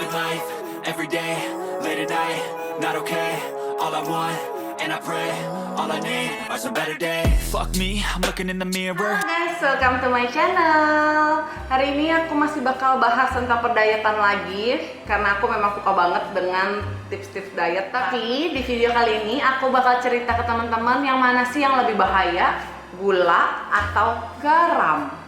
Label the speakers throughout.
Speaker 1: living life, every day, late at night, not okay. All I want, and I pray, all I need are some better days. Fuck me, I'm looking in the mirror.
Speaker 2: Halo guys, welcome to my channel. Hari ini aku masih bakal bahas tentang perdiettan lagi, karena aku memang suka banget dengan tips-tips diet. Tapi di video kali ini aku bakal cerita ke teman-teman yang mana sih yang lebih bahaya, gula atau garam.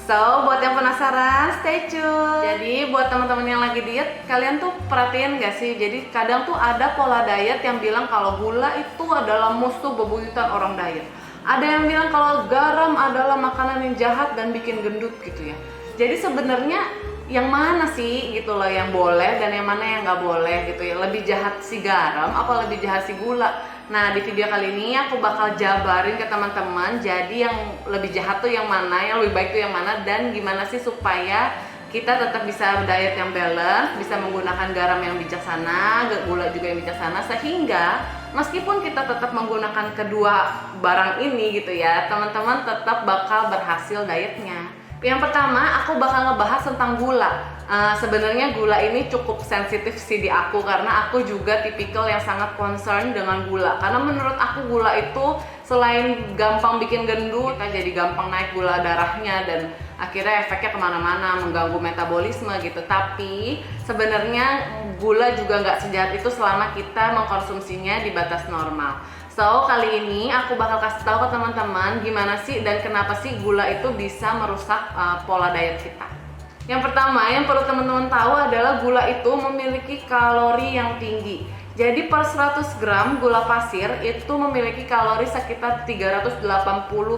Speaker 2: So, buat yang penasaran, stay tune. Jadi, buat teman-teman yang lagi diet, kalian tuh perhatiin gak sih? Jadi, kadang tuh ada pola diet yang bilang kalau gula itu adalah musuh bebuyutan orang diet. Ada yang bilang kalau garam adalah makanan yang jahat dan bikin gendut gitu ya. Jadi, sebenarnya yang mana sih gitu loh yang boleh dan yang mana yang nggak boleh gitu ya? Lebih jahat si garam apa lebih jahat si gula? Nah, di video kali ini aku bakal jabarin ke teman-teman. Jadi yang lebih jahat tuh yang mana, yang lebih baik tuh yang mana, dan gimana sih supaya kita tetap bisa diet yang balance, bisa menggunakan garam yang bijaksana, gula juga yang bijaksana, sehingga meskipun kita tetap menggunakan kedua barang ini gitu ya, teman-teman tetap bakal berhasil dietnya. Yang pertama, aku bakal ngebahas tentang gula. Sebenarnya gula ini cukup sensitif sih di aku, karena aku juga tipikal yang sangat concern dengan gula. Karena menurut aku gula itu selain gampang bikin gendut, kita jadi gampang naik gula darahnya dan akhirnya efeknya kemana-mana, mengganggu metabolisme gitu. Tapi sebenarnya gula juga nggak sejahat itu selama kita mengkonsumsinya di batas normal. So, kali ini aku bakal kasih tahu ke teman-teman gimana sih dan kenapa sih gula itu bisa merusak pola diet kita. Yang pertama, yang perlu teman-teman tahu adalah gula itu memiliki kalori yang tinggi. Jadi per 100 gram gula pasir itu memiliki kalori sekitar 380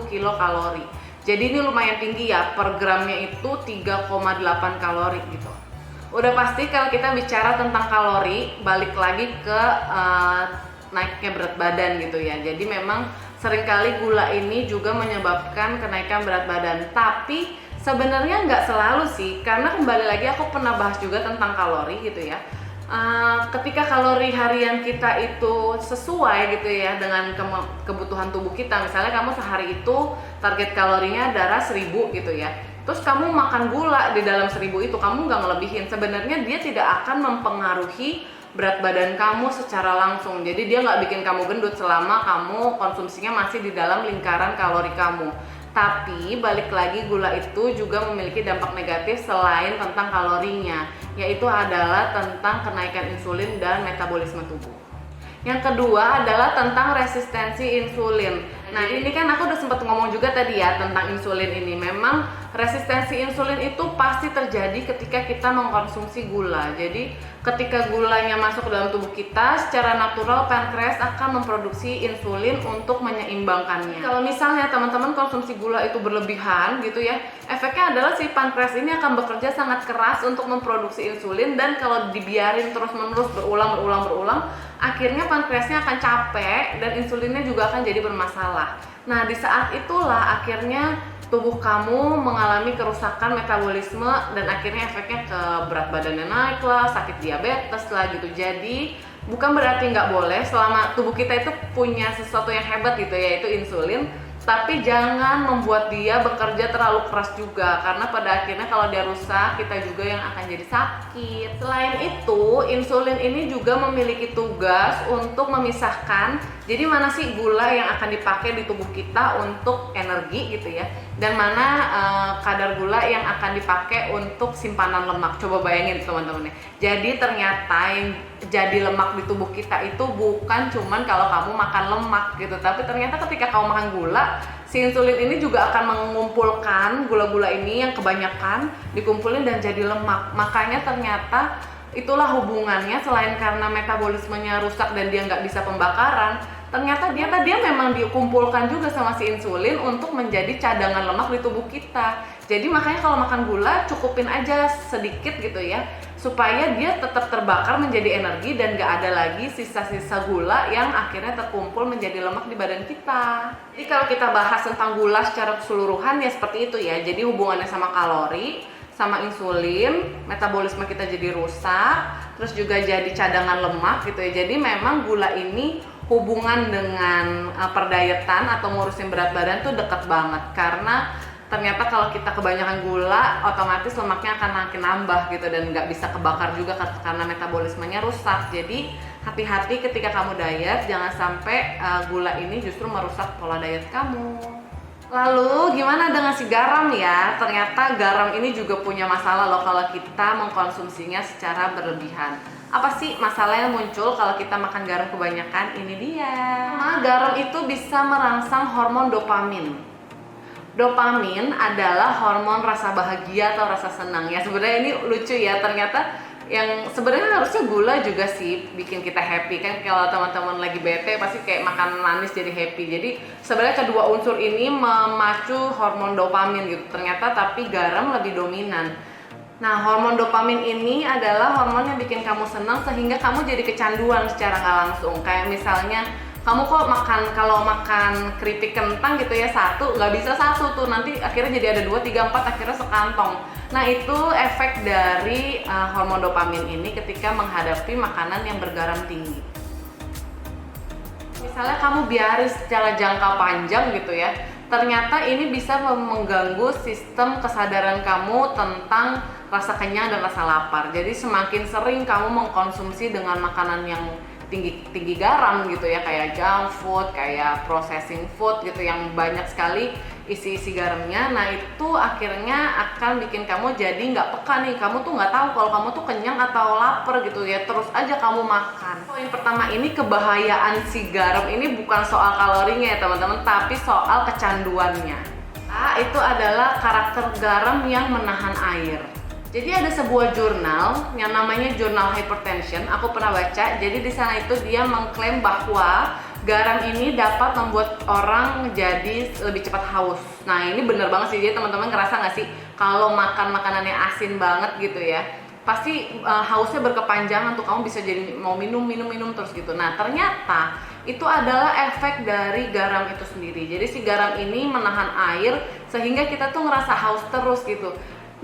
Speaker 2: kilokalori. Jadi ini lumayan tinggi ya, per gramnya itu 3,8 kalori gitu. Udah pasti kalau kita bicara tentang kalori, balik lagi ke naiknya berat badan gitu ya. Jadi memang seringkali gula ini juga menyebabkan kenaikan berat badan. Tapi sebenarnya nggak selalu sih, karena kembali lagi aku pernah bahas juga tentang kalori gitu ya. Ketika kalori harian kita itu sesuai gitu ya dengan kebutuhan tubuh kita, misalnya kamu sehari itu target kalorinya adalah 1000 gitu ya, terus kamu makan gula di dalam 1000 itu, kamu nggak ngelebihin, sebenarnya dia tidak akan mempengaruhi berat badan kamu secara langsung. Jadi dia nggak bikin kamu gendut selama kamu konsumsinya masih di dalam lingkaran kalori kamu. Tapi balik lagi, gula itu juga memiliki dampak negatif selain tentang kalorinya, yaitu adalah tentang kenaikan insulin dan metabolisme tubuh. Yang kedua adalah tentang resistensi insulin. Nah, ini kan aku udah sempat ngomong juga tadi ya tentang insulin ini. Memang resistensi insulin itu pasti terjadi ketika kita mengkonsumsi gula. Jadi ketika gulanya masuk ke dalam tubuh kita, secara natural pankreas akan memproduksi insulin untuk menyeimbangkannya. Kalau misalnya teman-teman konsumsi gula itu berlebihan gitu ya, efeknya adalah si pankreas ini akan bekerja sangat keras untuk memproduksi insulin, dan kalau dibiarin terus-menerus berulang, akhirnya pankreasnya akan capek dan insulinnya juga akan jadi bermasalah. Nah, di saat itulah akhirnya tubuh kamu mengalami kerusakan metabolisme dan akhirnya efeknya ke berat badannya naik lah, sakit diabetes lah gitu. Jadi bukan berarti nggak boleh selama tubuh kita itu punya sesuatu yang hebat gitu, yaitu insulin. Tapi jangan membuat dia bekerja terlalu keras juga, karena pada akhirnya kalau dia rusak, kita juga yang akan jadi sakit. Selain itu, insulin ini juga memiliki tugas untuk memisahkan jadi mana sih gula yang akan dipakai di tubuh kita untuk energi gitu ya, dan mana kadar gula yang akan dipakai untuk simpanan lemak. Coba bayangin teman-teman ya. Jadi ternyata yang jadi lemak di tubuh kita itu bukan cuman kalau kamu makan lemak gitu, tapi ternyata ketika kamu makan gula, si insulin ini juga akan mengumpulkan gula-gula ini yang kebanyakan dikumpulin dan jadi lemak. Makanya ternyata itulah hubungannya, selain karena metabolismenya rusak dan dia nggak bisa pembakaran, ternyata dia memang dikumpulkan juga sama si insulin untuk menjadi cadangan lemak di tubuh kita. Jadi makanya kalau makan gula cukupin aja sedikit gitu ya, supaya dia tetap terbakar menjadi energi dan gak ada lagi sisa-sisa gula yang akhirnya terkumpul menjadi lemak di badan kita. Jadi kalau kita bahas tentang gula secara keseluruhan ya seperti itu ya. Jadi hubungannya sama kalori, sama insulin, metabolisme kita jadi rusak, terus juga jadi cadangan lemak gitu ya. Jadi memang gula ini hubungan dengan perdiettan atau ngurusin berat badan tuh deket banget, karena ternyata kalau kita kebanyakan gula, otomatis lemaknya akan makin nambah gitu dan nggak bisa kebakar juga karena metabolismenya rusak. Jadi hati-hati ketika kamu diet, jangan sampai gula ini justru merusak pola diet kamu. Lalu gimana dengan si garam ya? Ternyata garam ini juga punya masalah loh kalau kita mengkonsumsinya secara berlebihan. Apa sih masalah yang muncul kalau kita makan garam kebanyakan? Ini dia. Garam itu bisa merangsang hormon dopamin. Dopamin adalah hormon rasa bahagia atau rasa senang. Ya sebenarnya ini lucu ya, ternyata yang sebenarnya harusnya gula juga sih bikin kita happy kan. Kalau teman-teman lagi bete pasti kayak makan manis jadi happy. Jadi sebenarnya kedua unsur ini memacu hormon dopamin gitu. Ternyata tapi garam lebih dominan. Nah, hormon dopamin ini adalah hormon yang bikin kamu senang sehingga kamu jadi kecanduan secara nggak langsung. Kayak misalnya kamu kok kalau makan keripik kentang gitu ya, satu nggak bisa satu tuh, nanti akhirnya jadi ada 2, 3, 4, akhirnya sekantong. Nah itu efek dari hormon dopamin ini ketika menghadapi makanan yang bergaram tinggi. Misalnya kamu biarin secara jangka panjang gitu ya, ternyata ini bisa mengganggu sistem kesadaran kamu tentang rasa kenyang dan rasa lapar. Jadi semakin sering kamu mengkonsumsi dengan makanan yang tinggi garam gitu ya, kayak junk food, kayak processing food gitu yang banyak sekali isi garamnya. Nah itu akhirnya akan bikin kamu jadi nggak peka nih, kamu tuh nggak tahu kalau kamu tuh kenyang atau lapar gitu ya, terus aja kamu makan. Poin pertama ini, kebahayaan si garam ini bukan soal kalorinya ya teman-teman, tapi soal kecanduannya. Nah, itu adalah karakter garam yang menahan air. Jadi ada sebuah jurnal yang namanya Jurnal Hypertension, aku pernah baca. Jadi di sana itu dia mengklaim bahwa garam ini dapat membuat orang jadi lebih cepat haus. Nah ini bener banget sih, jadi teman-teman ngerasa nggak sih kalau makan makanan yang asin banget gitu ya, pasti hausnya berkepanjangan tuh, kamu bisa jadi mau minum terus gitu. Nah ternyata itu adalah efek dari garam itu sendiri. Jadi si garam ini menahan air sehingga kita tuh ngerasa haus terus gitu.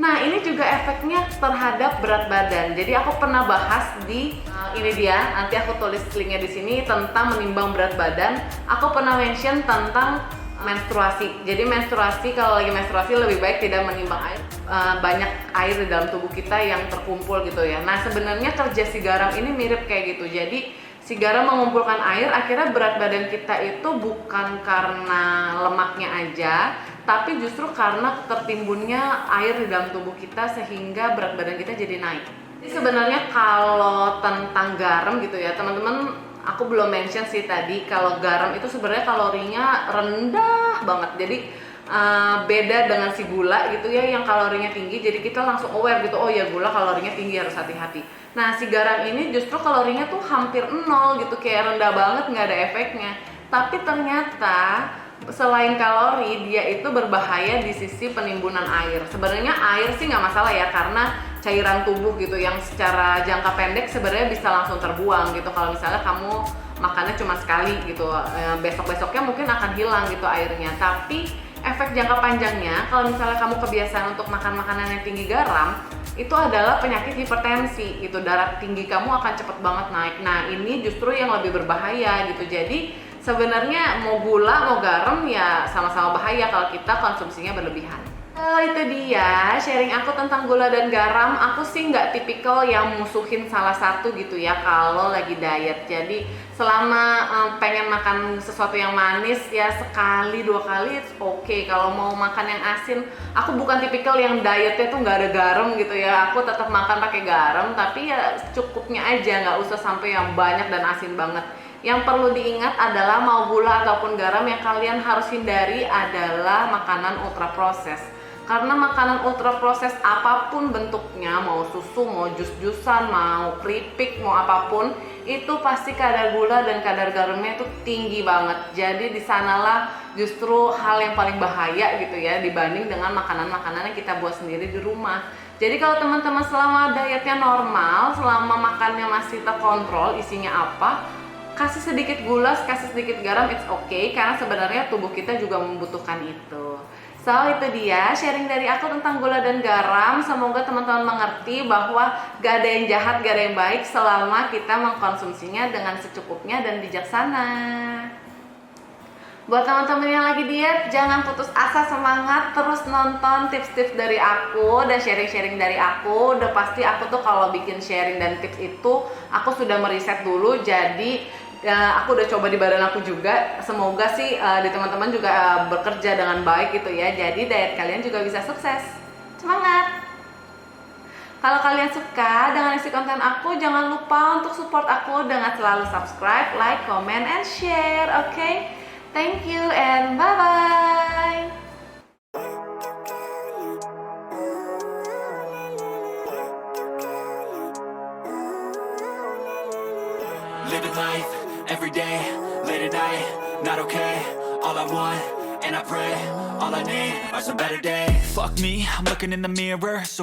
Speaker 2: Nah ini juga efeknya terhadap berat badan. Jadi aku pernah bahas di ini dia, nanti aku tulis linknya di sini tentang menimbang berat badan. Aku pernah mention tentang menstruasi. Jadi menstruasi, kalau lagi menstruasi lebih baik tidak menimbang air, banyak air di dalam tubuh kita yang terkumpul gitu ya. Nah sebenarnya kerja si garam ini mirip kayak gitu. Jadi si garam mengumpulkan air, akhirnya berat badan kita itu bukan karena lemaknya aja, tapi justru karena tertimbunnya air di dalam tubuh kita sehingga berat badan kita jadi naik. Jadi sebenarnya kalau tentang garam gitu ya teman-teman, aku belum mention sih tadi kalau garam itu sebenarnya kalorinya rendah banget. Jadi beda dengan si gula gitu ya yang kalorinya tinggi, jadi kita langsung aware gitu, oh ya gula kalorinya tinggi, harus hati-hati. Nah si garam ini justru kalorinya tuh hampir 0 gitu, kayak rendah banget, nggak ada efeknya. Tapi ternyata selain kalori, dia itu berbahaya di sisi penimbunan air. Sebenarnya air sih nggak masalah ya, karena cairan tubuh gitu yang secara jangka pendek sebenarnya bisa langsung terbuang gitu. Kalau misalnya kamu makannya cuma sekali gitu, besok-besoknya mungkin akan hilang gitu airnya. Tapi efek jangka panjangnya, kalau misalnya kamu kebiasaan untuk makan makanan yang tinggi garam, itu adalah penyakit hipertensi gitu, darah tinggi kamu akan cepet banget naik. Nah ini justru yang lebih berbahaya gitu. Jadi sebenarnya mau gula mau garam ya sama-sama bahaya kalau kita konsumsinya berlebihan. Itu dia sharing aku tentang gula dan garam. Aku sih nggak tipikal yang musuhin salah satu gitu ya kalau lagi diet. Jadi selama pengen makan sesuatu yang manis ya sekali 2 kali it's okay. Kalau mau makan yang asin, aku bukan tipikal yang dietnya tuh nggak ada garam gitu ya. Aku tetap makan pakai garam, tapi ya cukupnya aja, nggak usah sampai yang banyak dan asin banget. Yang perlu diingat adalah mau gula ataupun garam, yang kalian harus hindari adalah makanan ultra proses. Karena makanan ultra proses apapun bentuknya, mau susu, mau jus-jusan, mau keripik, mau apapun, itu pasti kadar gula dan kadar garamnya itu tinggi banget. Jadi di sanalah justru hal yang paling bahaya gitu ya dibanding dengan makanan-makanan yang kita buat sendiri di rumah. Jadi kalau teman-teman selama dietnya normal, selama makannya masih terkontrol isinya apa, kasih sedikit gula, kasih sedikit garam, it's okay, karena sebenarnya tubuh kita juga membutuhkan itu. So itu dia sharing dari aku tentang gula dan garam. Semoga teman-teman mengerti bahwa gak ada yang jahat, gak ada yang baik selama kita mengkonsumsinya dengan secukupnya dan bijaksana. Buat teman-teman yang lagi diet, jangan putus asa, semangat terus nonton tips-tips dari aku dan sharing-sharing dari aku. Udah pasti aku tuh kalau bikin sharing dan tips itu aku sudah meriset dulu, jadi aku udah coba di badan aku juga. Semoga sih di teman-teman juga bekerja dengan baik gitu ya. Jadi diet kalian juga bisa sukses. Semangat! Kalau kalian suka dengan isi konten aku, jangan lupa untuk support aku dengan selalu subscribe, like, comment, and share. Oke? Thank you and bye-bye!
Speaker 1: Living life, every day, late at night, not okay. All I want, and I pray, all I need are some better days. Fuck me, I'm looking in the mirror, so